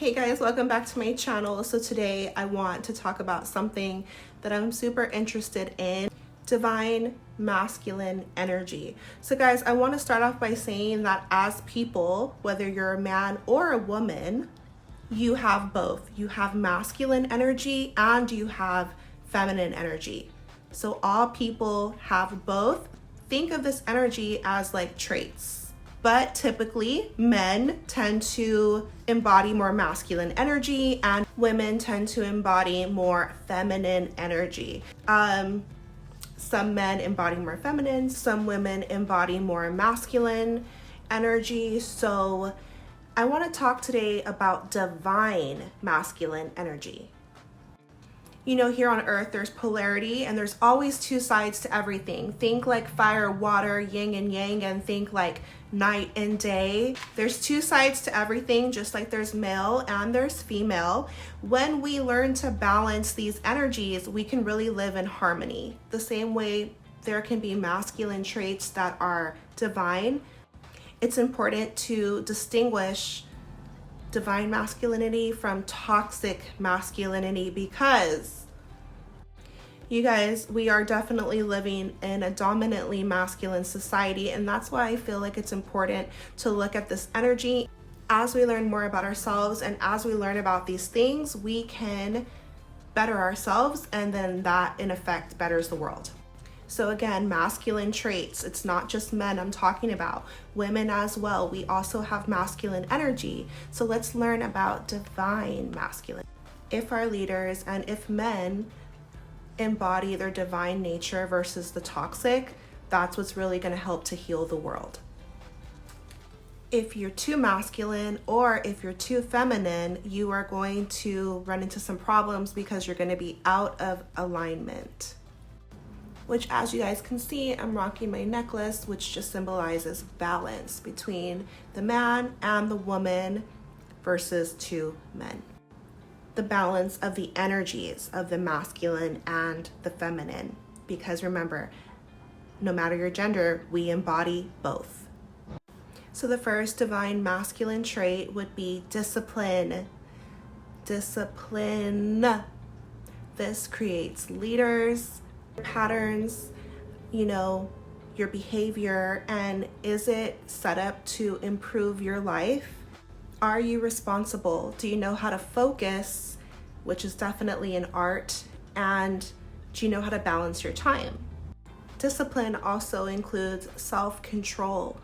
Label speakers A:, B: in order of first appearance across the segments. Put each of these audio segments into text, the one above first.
A: Hey guys, welcome back to my channel. So today I want to talk about something that I'm super interested in, divine masculine energy. So guys, I want to start off by saying that as people, whether you're a man or a woman, you have both. You have masculine energy and you have feminine energy. So all people have both. Think of this energy as like traits. But typically, men tend to embody more masculine energy and women tend to embody more feminine energy. Some men embody more feminine, some women embody more masculine energy. So I want to talk today about divine masculine energy. You know, here on earth, there's polarity and there's always two sides to everything. Think like fire, water, yin and yang, and think like night and day. There's two sides to everything, just like there's male and there's female. When we learn to balance these energies, we can really live in harmony. The same way there can be masculine traits that are divine, it's important to distinguish divine masculinity from toxic masculinity, because you guys, we are definitely living in a dominantly masculine society, and that's why I feel like it's important to look at this energy. As we learn more about ourselves and as we learn about these things, we can better ourselves, and then that in effect betters the world. So again, masculine traits, it's not just men I'm talking about, women as well. We also have masculine energy. So let's learn about divine masculine. If our leaders and if men embody their divine nature versus the toxic, that's what's really going to help to heal the world. If you're too masculine or if you're too feminine, you are going to run into some problems because you're going to be out of alignment. Which, as you guys can see, I'm rocking my necklace, which just symbolizes balance between the man and the woman versus two men. The balance of the energies of the masculine and the feminine. Because remember, no matter your gender, we embody both. So the first divine masculine trait would be discipline. Discipline. This creates leaders, patterns, you know, your behavior, and is it set up to improve your life? Are you responsible? Do you know how to focus, which is definitely an art, and do you know how to balance your time? Discipline also includes self-control.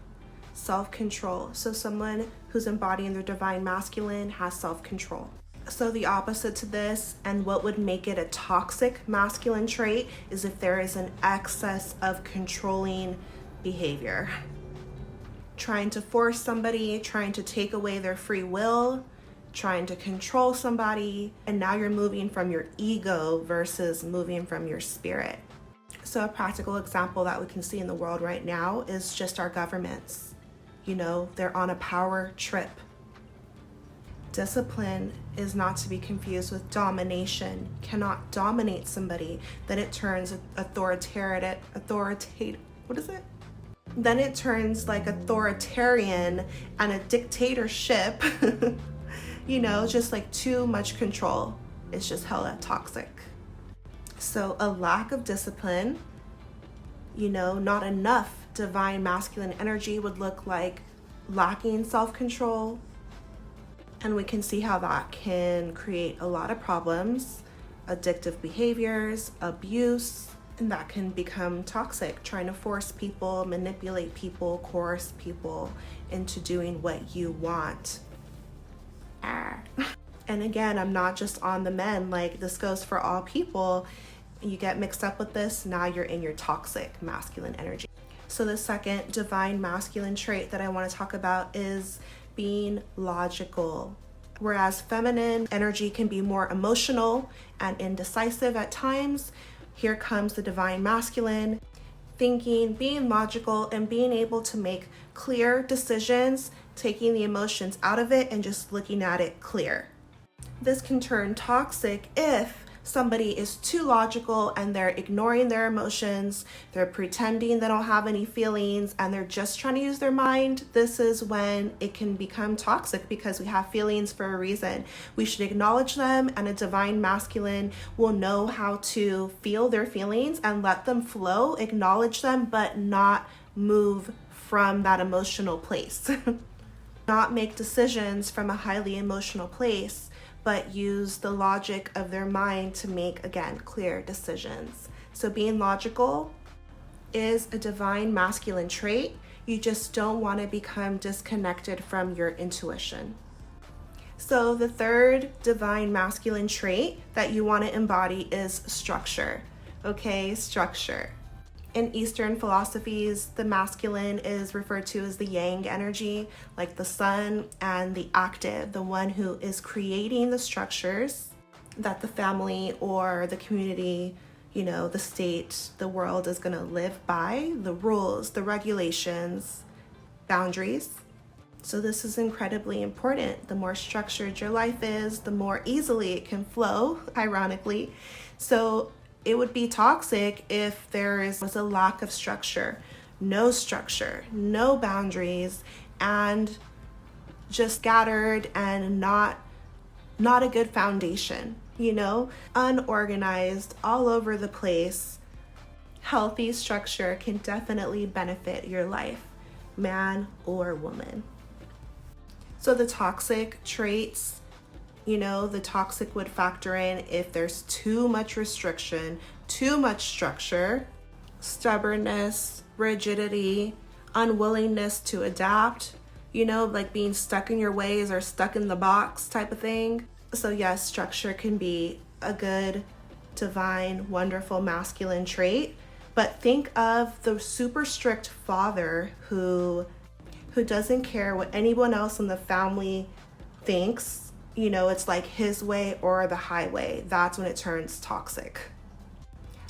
A: Self-control. So someone who's embodying their divine masculine has self-control. So the opposite to this, and what would make it a toxic masculine trait, is if there is an excess of controlling behavior. Trying to force somebody, trying to take away their free will, trying to control somebody, and now you're moving from your ego versus moving from your spirit. So a practical example that we can see in the world right now is just our governments. You know, they're on a power trip. Discipline is not to be confused with domination. Cannot dominate somebody, then it turns authoritative, what is it? Then it turns like authoritarian and a dictatorship. You know, just like too much control. It's just hella toxic. So a lack of discipline, you know, not enough divine masculine energy would look like lacking self-control. And we can see how that can create a lot of problems, addictive behaviors, abuse, and that can become toxic, trying to force people, manipulate people, coerce people into doing what you want. And again, I'm not just on the men, like this goes for all people. You get mixed up with this, now you're in your toxic masculine energy. So the second divine masculine trait that I want to talk about is being logical. Whereas feminine energy can be more emotional and indecisive at times, here comes the divine masculine, thinking, being logical, and being able to make clear decisions, taking the emotions out of it and just looking at it clear. This can turn toxic if somebody is too logical and they're ignoring their emotions, they're pretending they don't have any feelings, and they're just trying to use their mind, this is when it can become toxic, because we have feelings for a reason. We should acknowledge them, and a divine masculine will know how to feel their feelings and let them flow, acknowledge them, but not move from that emotional place. Not make decisions from a highly emotional place, but use the logic of their mind to make, again, clear decisions. So being logical is a divine masculine trait. You just don't want to become disconnected from your intuition. So the third divine masculine trait that you want to embody is structure. Okay, structure. In Eastern philosophies, the masculine is referred to as the yang energy, like the sun, and the active, the one who is creating the structures that the family or the community, the state, the world is going to live by, the rules, the regulations, boundaries. So this is incredibly important. The more structured your life is, the more easily it can flow, ironically. So it would be toxic if there was a lack of structure, no boundaries, and just scattered and not a good foundation, unorganized, all over the place. Healthy structure can definitely benefit your life, man or woman. So the toxic traits, the toxic would factor in if there's too much restriction, too much structure, stubbornness, rigidity, unwillingness to adapt, like being stuck in your ways or stuck in the box type of thing. So yes, structure can be a good, divine, wonderful masculine trait, but think of the super strict father who doesn't care what anyone else in the family thinks. It's like his way or the highway. That's when it turns toxic.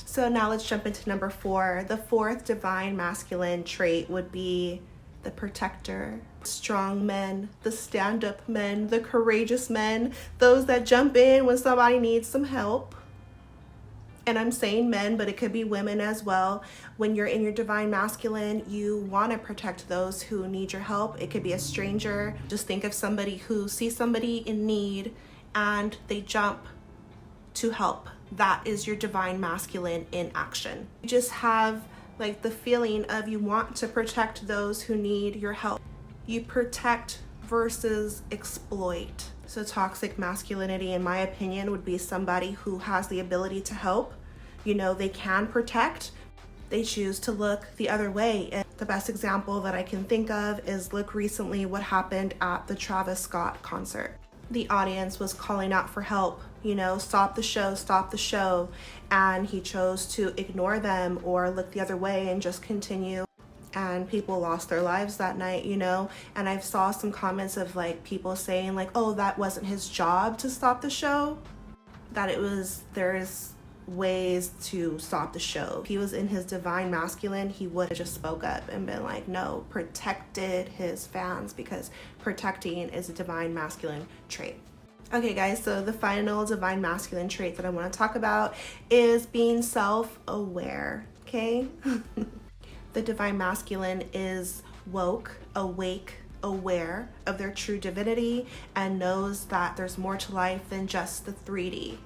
A: So now let's jump into number 4. The fourth divine masculine trait would be the protector. Strong men, the stand-up men, the courageous men, those that jump in when somebody needs some help. And I'm saying men, but it could be women as well. When you're in your divine masculine, you want to protect those who need your help. It could be a stranger. Just think of somebody who sees somebody in need and they jump to help. That is your divine masculine in action. You just have like the feeling of you want to protect those who need your help. You protect versus exploit. So toxic masculinity, in my opinion, would be somebody who has the ability to help. They can protect. They choose to look the other way. And the best example that I can think of is look recently what happened at the Travis Scott concert. The audience was calling out for help, stop the show. And he chose to ignore them or look the other way and just continue. And people lost their lives that night, and I saw some comments of like people saying like, oh, that wasn't his job to stop the show, that there's ways to stop the show. If he was in his divine masculine, he would have just spoke up and been like, no, protected his fans, because protecting is a divine masculine trait. Okay guys, so the final divine masculine trait that I want to talk about is being self-aware, okay? The divine masculine is woke, awake, aware of their true divinity, and knows that there's more to life than just the 3D.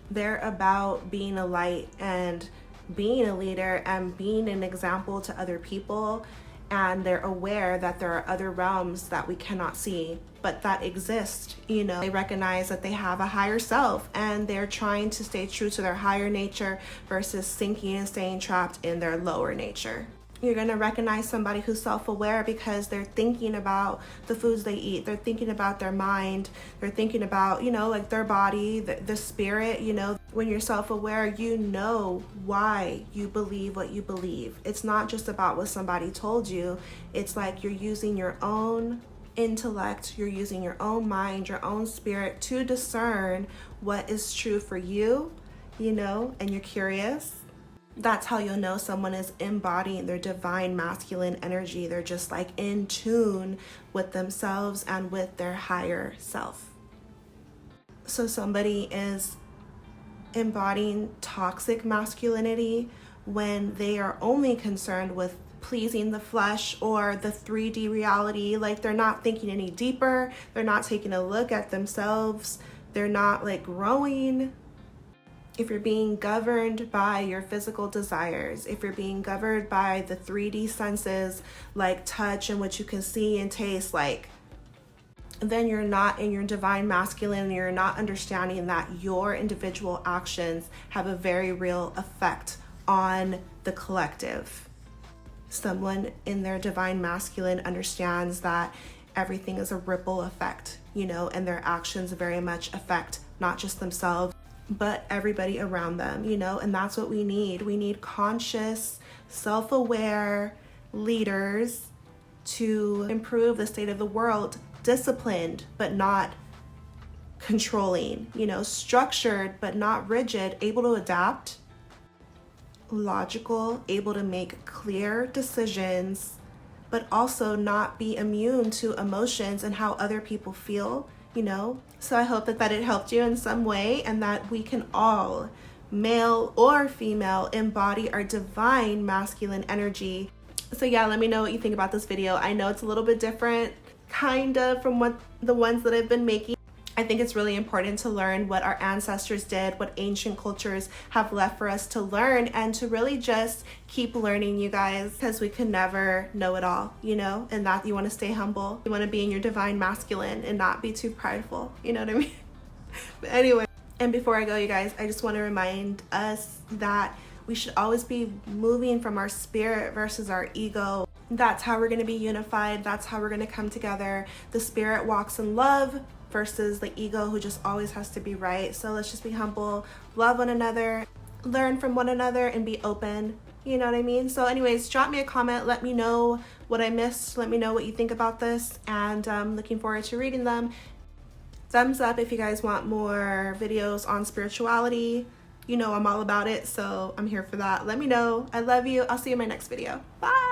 A: They're about being a light and being a leader and being an example to other people, and they're aware that there are other realms that we cannot see, but that exist. They recognize that they have a higher self, and they're trying to stay true to their higher nature versus sinking and staying trapped in their lower nature. You're going to recognize somebody who's self-aware because they're thinking about the foods they eat. They're thinking about their mind. They're thinking about, like their body, the spirit, When you're self-aware, you know why you believe what you believe. It's not just about what somebody told you. It's like you're using your own intellect, you're using your own mind, your own spirit to discern what is true for you, and you're curious. That's how you'll know someone is embodying their divine masculine energy. They're just like in tune with themselves and with their higher self. So somebody is embodying toxic masculinity when they are only concerned with pleasing the flesh or the 3D reality. Like, they're not thinking any deeper, they're not taking a look at themselves, they're not like growing. If you're being governed by your physical desires, if you're being governed by the 3D senses like touch and what you can see and taste, like, then you're not in your divine masculine. You're not understanding that your individual actions have a very real effect on the collective. Someone in their divine masculine understands that everything is a ripple effect, and their actions very much affect not just themselves, but everybody around them, and that's what we need. We need conscious, self-aware leaders to improve the state of the world. Disciplined, but not controlling, structured, but not rigid, able to adapt, logical, able to make clear decisions, but also not be immune to emotions and how other people feel, So I hope that it helped you in some way, and that we can all, male or female, embody our divine masculine energy. So yeah, let me know what you think about this video. I know it's a little bit different kind of from what the ones that I've been making. I think it's really important to learn what our ancestors did, what ancient cultures have left for us to learn, and to really just keep learning, you guys, because we can never know it all, and that you want to stay humble. You want to be in your divine masculine and not be too prideful, you know what I mean? But anyway, and before I go, you guys, I just want to remind us that we should always be moving from our spirit versus our ego. That's how we're going to be unified. That's how we're going to come together. The spirit walks in love versus the ego who just always has to be right. So let's just be humble, love one another, learn from one another, and be open. You know what I mean? So anyways, drop me a comment. Let me know what I missed. Let me know what you think about this. And I'm looking forward to reading them. Thumbs up if you guys want more videos on spirituality. I'm all about it. So I'm here for that. Let me know. I love you. I'll see you in my next video. Bye.